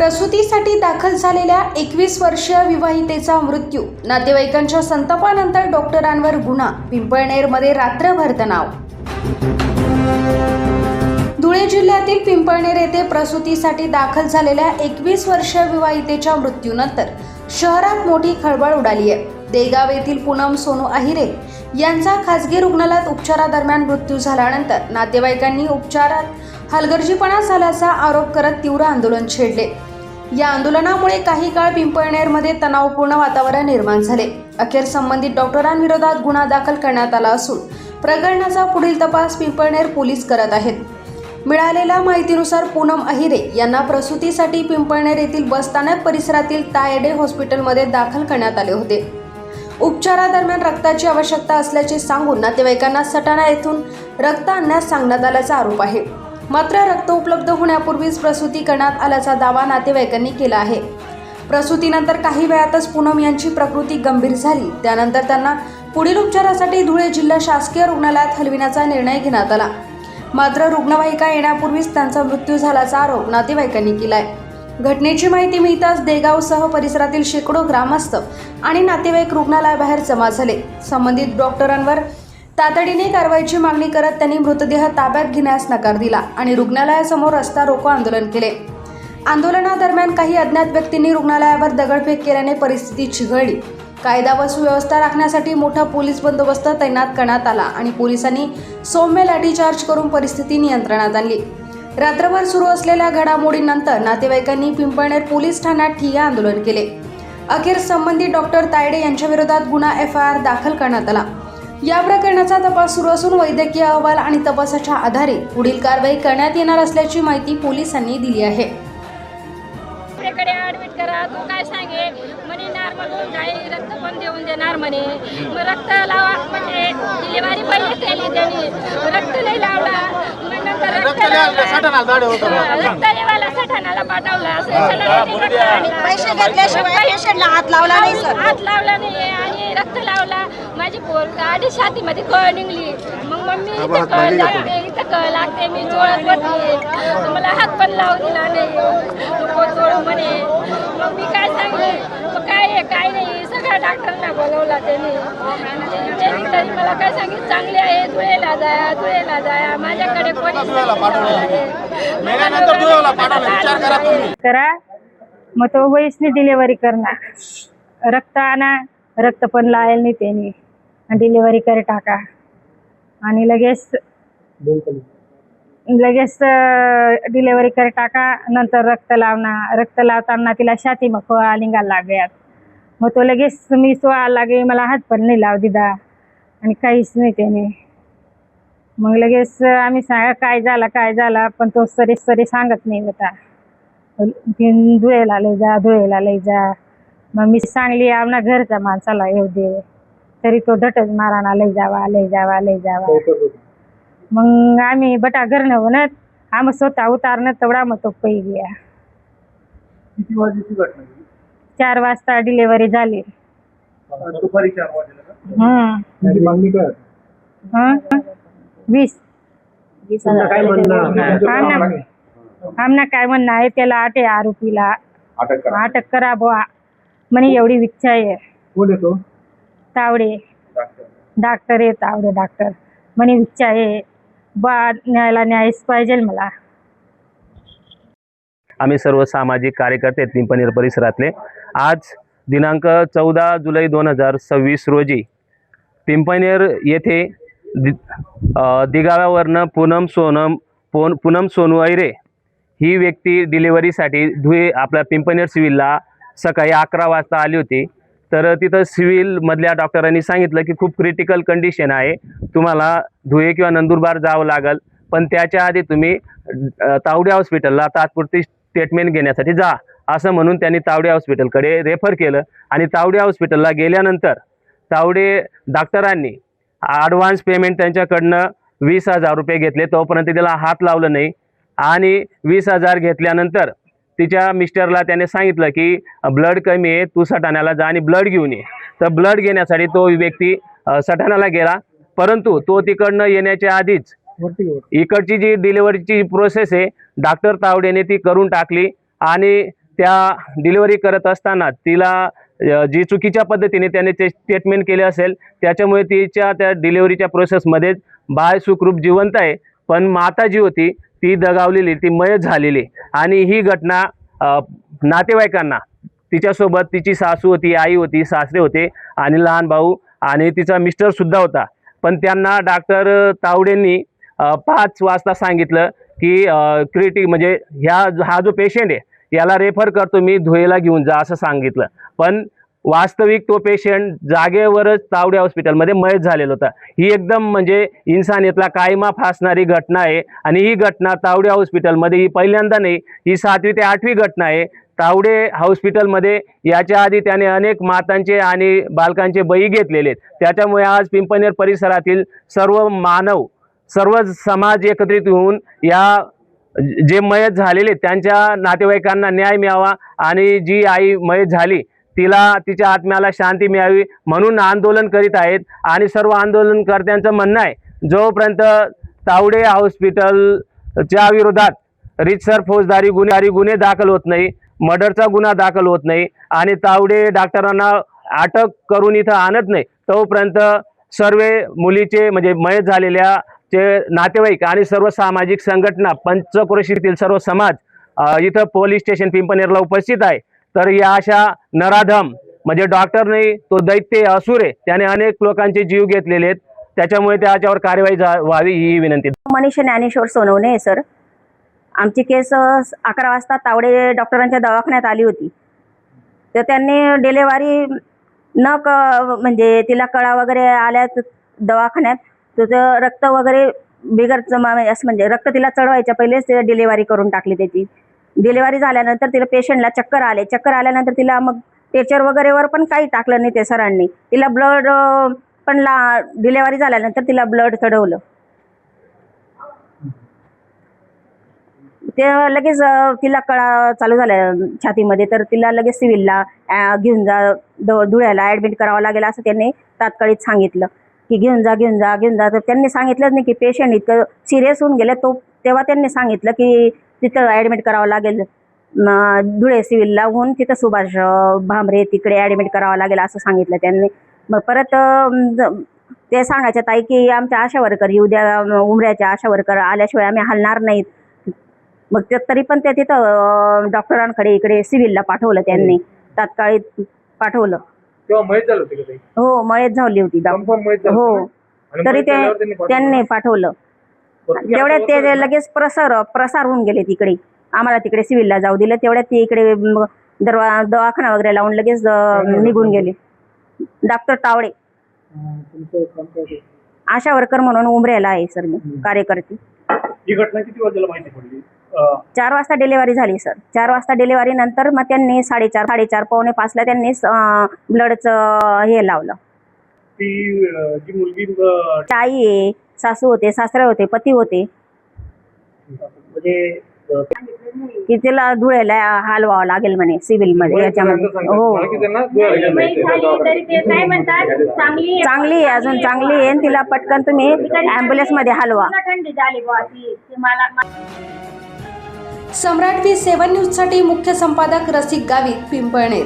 प्रसूतीसाठी दाखल झालेल्या 21 वर्षीय विवाहितेचा मृत्यू, नातेवाईकांच्या संतापानंतर डॉक्टरांवर गुन्हा, पिंपळनेरमध्ये रात्रभर तणाव। धुळे जिल्ह्यातील पिंपळनेर येथे प्रसूतीसाठी दाखल झालेल्या 21 वर्षीय विवाहितेच्या मृत्यूनंतर शहरात मोठी खळबळ उडाली आहे। देगाव येथील पूनम सोनू आहिरे यांचा खासगी रुग्णालयात उपचारादरम्यान मृत्यू झाल्यानंतर नातेवाईकांनी उपचारात हलगर्जीपणा झाल्याचा आरोप करत तीव्र आंदोलन छेडले। या आंदोलनामुळे काही काळ पिंपळनेरमध्ये तणावपूर्ण वातावरण निर्माण झाले। अखेर संबंधित डॉक्टरांविरोधात गुन्हा दाखल करण्यात आला असून प्रकरणाचा पुढील तपास पिंपळनेर पोलीस करत आहेत। मिळालेल्या माहितीनुसार पूनम आहिरे यांना प्रसूतीसाठी पिंपळनेर येथील बसस्थानक परिसरातील तायडे हॉस्पिटलमध्ये दाखल करण्यात आले होते। उपचारादरम्यान रक्ताची आवश्यकता असल्याचे सांगून नातेवाईकांना सटाणा येथून रक्त आणण्यास सांगण्यात आल्याचा आरोप आहे। मात्र रक्त उपलब्ध होण्यापूर्वीच प्रसूती करण्यात आल्याचा दावा नातेवाईकांनी केला आहे। प्रसूतीनंतर काही वेळातच पूनम यांची प्रकृती गंभीर झाली। त्यानंतर त्यांना पुढील उपचारासाठी धुळे जिल्हा शासकीय रुग्णालयात हलविण्याचा निर्णय घेण्यात आला। मात्र रुग्णवाहिका येण्यापूर्वीच त्यांचा मृत्यू झाल्याचा आरोप नातेवाईकांनी केलाय। घटनेची माहिती मिळताच देगावसह परिसरातील शेकडो ग्रामस्थ आणि नातेवाईक रुग्णालयाबाहेर जमा झाले। संबंधित डॉक्टरांवर तातडीने कारवाईची मागणी करत त्यांनी मृतदेह ताब्यात घेण्यास नकार दिला आणि रुग्णालयासमोर रस्ता रोको आंदोलन केले। आंदोलनादरम्यान काही अज्ञात व्यक्तींनी रुग्णालयावर दगडफेक केल्याने परिस्थिती चिघळली। कायदा व सुव्यवस्था राखण्यासाठी मोठा पोलीस बंदोबस्त तैनात करण्यात आला आणि पोलिसांनी सौम्य लाठीचार्ज करून परिस्थिती नियंत्रणात आणली। रात्रभर सुरू असलेल्या घडामोडींनंतर नातेवाईकांनी पिंपळनेर पोलीस ठाण्यात ठिय्या आंदोलन केले। अखेर संबंधित डॉक्टर तायडे यांच्या विरोधात गुन्हा FIR दाखल करण्यात आला। या प्रकरणाचा तपास सुरू असून वैद्यकीय अहवाल आणि तपासाच्या आधारे पुढील कारवाई करण्यात येणार असल्याची माहिती पोलिसांनी दिली आहे। आपल्याकडे ॲडमिट करा, तू काय सांगे म्हणे नॉर्मल होऊन जाईल, रक्त पण देऊन देणार म्हणे। मग रक्त लावा म्हणजे डिलिव्हरी पहिले केली त्यांनी, रक्त नाही लावला। मग नंतर रक्त लेवाला सटाणाला पाठवला। पैसे घेतल्याशिवाय पेशंटला हात लावला नाही सर, हात लावला नाही आणि रक्त लावला। माझी पोर गाडी छातीमध्ये कळ निघली। मग मम्मी इथं कळ लागते, इथं कळ लागते, मी चोळत बसली, मला हात पण लावू दिला नाही म्हणे। मग मी काय सांगले, मग काय नाही, सगळ्या डॉक्टरना बोलवला त्यांनी तरी मला काय सांगितलं, चांगले आहे, धुळेला जाया माझ्याकडे कोणी करा। मग तो वयसनी डिलिव्हरी करणार, रक्त आणा, रक्त पण लायल नाही त्यांनी, डिलिव्हरी करे टाका आणि लगेच डिलिव्हरी करे टाका। नंतर रक्त लावणार, रक्त लावताना तिला छाती मग सोळा निघायला लागल्यात। मग तो लगेच मी सोळा लागे, मला हात पण नाही लाव दिदा आणि काहीच नाही त्याने। मग लगेच आम्ही सांगा काय झाला, पण तो सरी सांगत नाही होता। धुळेला लय जा। मग मी सांगली आमना घरच्या माणसाला येऊ दे, तरी तो धटच माराना लय जावा। मग आम्ही बटा घरनं म्हणत आम्ही स्वतः उतारणं तेवढा मग तो पै गया। 4 वाजता डिलिव्हरी झाली। दुपारी 4 वाजता 20 आमना काय म्हणणं आहे, त्याला आरोपीला अटक करा बुवा म्हणे, एवढी इच्छा आहे। तावडे डॉक्टर आहे, तावडे डॉक्टर म्हणे इच्छा आहे बा, न्यायच पाहिजे मला। आम्ही सर्व सामाजिक कार्यकर्ते पिंपळनेर परिसरातले आज दिनांक 14 जुलै 2026 रोजी पिंपळनेर येथे दिगाव्यावरनं पूनम सोनू आहिरे ही व्यक्ती डिलिव्हरीसाठी धुळे आपल्या पिंपळनेर सिव्हिलला सकाळी 11 वाजता आली होती। तर तिथं सिव्हिलमधल्या डॉक्टरांनी सांगितलं की खूप क्रिटिकल कंडिशन आहे, तुम्हाला धुळे किंवा नंदुरबार जावं लागेल, पण त्याच्या आधी तुम्ही तावडे हॉस्पिटलला तात्पुरती ट्रीटमेंट घेण्यासाठी जा, असं म्हणून त्यांनी तावडे हॉस्पिटलकडे रेफर केलं। आणि तावडे हॉस्पिटलला गेल्यानंतर तावडे डॉक्टरांनी ॲडव्हान्स पेमेंट त्यांच्याकडनं 20,000 रुपये घेतले, तोपर्यंत त्याला हात लावलं नाही। आणि 20,000 घेतल्यानंतर तिच्या मिस्टरला त्याने सांगितलं की ब्लड कमी आहे, तू सटाण्याला जा आणि ब्लड घेऊन ये। तर ब्लड घेण्यासाठी तो व्यक्ती सटाण्याला गेला, परंतु तो तिकडनं येण्याच्या आधीच इकडची जी डिलिव्हरीची प्रोसेस आहे डॉक्टर तावडेने ती करून टाकली आणि त्या डिलिव्हरी करत असताना तिला जी चुकीच्या पद्धतीने त्याने ते स्टेटमेंट केले असेल त्याच्यामुळे तिच्या त्या डिलिव्हरीच्या प्रोसेसमध्येच बाळ सुखरूप जिवंत आहे, पण माता जी होती ती दगावलेली, ती मयत झालेली. आणि ही घटना नातेवाईकांना, तिच्यासोबत तिची सासू होती, आई होती, सासरे होते आणि लहान भाऊ आणि तिचा मिस्टर सुद्धा होता. पण त्यांना डॉक्टर तावडेंनी 5 वाजता सांगितलं की क्रिटिक म्हणजे हा जो पेशंट आहे याला रेफर करतो मी, धुळेला घेऊन जा असं सांगितलं. पण वास्तविक तो पेशंट जागेवरच तावडे हॉस्पिटलमध्ये मयत झालेला होता. ही एकदम म्हणजे इन्सानियतला कायमा फासणारी घटना आहे. आणि ही घटना तावडे हॉस्पिटलमध्ये ही पहिल्यांदा नाही, ही 7वी ते 8वी घटना आहे. तावडे हॉस्पिटलमध्ये याच्या आधी त्याने अनेक मातांचे आणि बालकांचे बळी घेतलेले आहेत. त्याच्यामुळे आज पिंपळनेर परिसरातील सर्व मानव, सर्व समाज एकत्रित होऊन या जे मयत झालेले त्यांच्या नातेवाईकांना न्याय मिळावा आणि जी आई मयत झाली तिला तिच्या आत्म्याला शांती मिळावी म्हणून आंदोलन करीत आहेत. आणि सर्व आंदोलनकर्त्यांचं म्हणणं आहे जोपर्यंत तावडे हॉस्पिटलच्या विरोधात रीतसर फौजदारी गुन्हे दाखल होत नाही, मर्डरचा गुन्हा दाखल होत नाही आणि तावडे डॉक्टरांना अटक करून इथं आणत नाही, तोपर्यंत सर्व मुलीचे म्हणजे मयत झालेल्या चे नातेवाईक आणि सर्व सामाजिक संघटना, पंचक्रोशीतील सर्व समाज इथं पोलीस स्टेशन पिंपळनेरला उपस्थित आहे. तर या अशा नराधम म्हणजे डॉक्टर नाही, तो दैत्य असुर आहे, त्याने अनेक लोकांचे जीव घेतलेले आहेत. त्याच्यामुळे त्याच्यावर कारवाई व्हावी ही विनंती. मनीषा ज्ञानेश्वर सोनवणे सर. आमची केस 11 वाजता तावडे डॉक्टरांच्या दवाखान्यात आली होती. तर त्यांनी डिलेवरी म्हणजे तिला कळा वगैरे आल्या दवाखान्यात, तुझं रक्त वगैरे बिगर असं म्हणजे रक्त तिला चढवायच्या पहिलेच ते डिलेवरी करून टाकली त्याची. डिलेवरी झाल्यानंतर तिला पेशंटला चक्कर आले. चक्कर आल्यानंतर तिला मग टेचर वगैरेवर पण काही टाकलं नाही ते सरांनी. तिला ब्लड पण डिलेवरी झाल्यानंतर तिला ब्लड चढवलं. ते लगेच तिला कळा चालू झाल्या छातीमध्ये, तर तिला लगेच सिव्हिलला घेऊन जा, धुळ्याला ॲडमिट करावं लागेल असं त्यांनी तात्काळीत सांगितलं की घेऊन जा. तर त्यांनी सांगितलंच नाही की पेशंट इतकं सिरियस होऊन गेलं. तेव्हा त्यांनी सांगितलं की तिथं ॲडमिट करावं लागेल, धुळे सिव्हिलला होऊन तिथं सुभाष भामरे तिकडे ॲडमिट करावं लागेल असं सांगितलं त्यांनी. मग परत ते सांगायच्या ताई की आमच्या आशा वर्कर येऊ द्या, उमऱ्याच्या आशा वर्कर आल्याशिवाय आम्ही हलणार नाहीत. मग ते तरी पण ते तिथं डॉक्टरांकडे इकडे सिव्हिलला पाठवलं, त्यांनी तात्काळीत पाठवलं. तेव्हा मयत झालं होतं का ताई? हो, मयत झाली होती. हो, तरी त्यांनी पाठवलं. तेवढ्यात ते लगेच प्रसार होऊन गेले तिकडे. आम्हाला तिकडे सिव्हिलला जाऊ दिलं. तेवढ्यात ते इकडे दवाखाना वगैरे लावून लगेच निघून गेले. डॉक्टर तावडे आशा वर्कर म्हणून उमऱ्याला आहे सर, मी कार्यकर्ती. ही घटना किती वाजता माहिती पडली? 4 वाजता डिलेवरी झाली सर. 4 वाजता डिलेवरी नंतर मग त्यांनी 4:30 पावणे 5ला त्यांनी ब्लडचं हे लावलं. ती जी मुलगी आई आहे, सासू होते, सासरे होते, पती होते, म्हणजे की तिला धुळ्याला हलवावं लागेल म्हणे सिव्हिलमध्ये याच्यामध्ये. हो, चांगली आहे, अजून चांगली आहे. तिला पटकन तुम्ही ॲम्ब्युलन्समध्ये हलवा. सम्राट V7 न्यूजसाठी मुख्य संपादक रसिक गावित, पिंपळनेर.